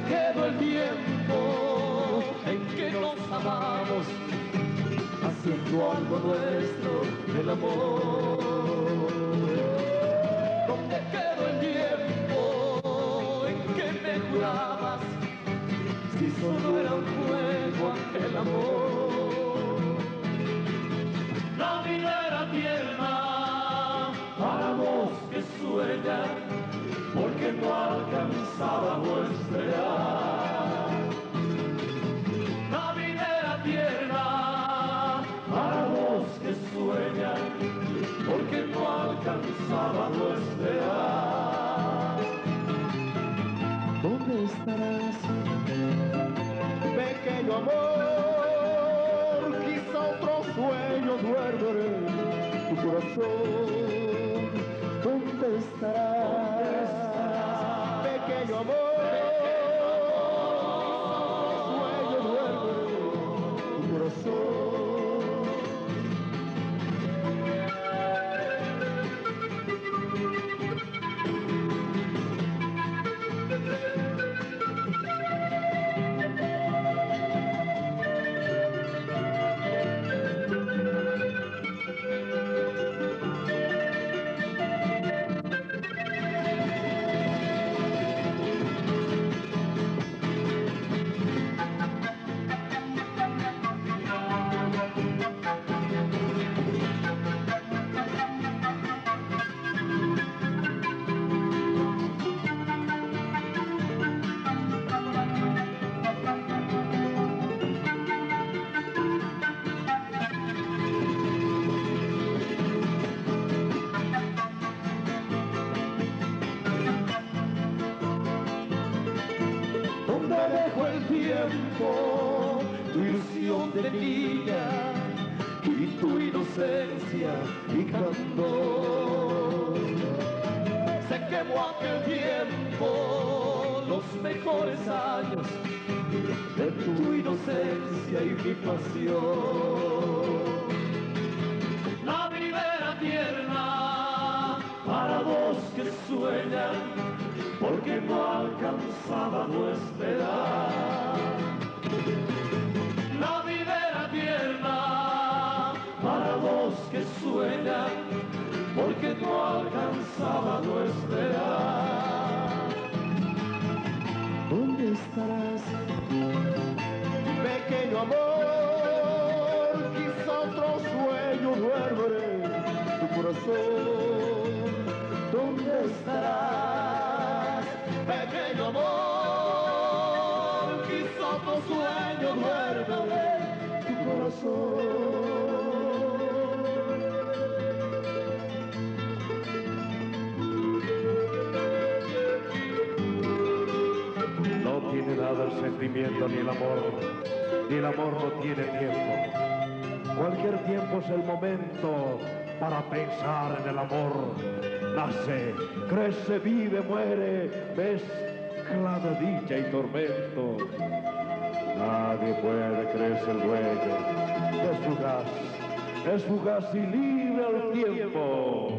quedó el tiempo en que nos amamos, haciendo algo nuestro del amor? ¿Dónde quedó el tiempo en que me jurabas si solo era un juego aquel amor? La vida era tierna para vos que sueñas, porque no alcanzaba vuestra edad. La vida era tierna para vos que sueñas, porque no alcanzaba vuestra edad. ¿Dónde estarás, pequeño amor? Quizá otro sueño duerme en tu corazón. ¿Dónde estarás, pequeño amor? Sueño duerme en tu corazón. ¿Dónde dejó el tiempo tu ilusión de niña y tu inocencia y candor? Se quemó aquel tiempo, los mejores años de tu inocencia y mi pasión. La vida era tierna para vos que sueñan, porque no alcanzaba nuestra edad. La vida era tierna para vos que sueñan, porque no alcanzaba nuestra edad. ¿Dónde estarás, pequeño amor? Quizá otro sueño duerme en tu corazón. ¿Dónde estarás, pequeño amor? Quizá otro sueño duerme en tu corazón. No tiene nada el sentimiento ni el amor no tiene tiempo. Cualquier tiempo es el momento para pensar en el amor. Nace, crece, vive, muere, mezcla de dicha y tormento. Nadie puede creerse el dueño. Es fugaz y libre el tiempo.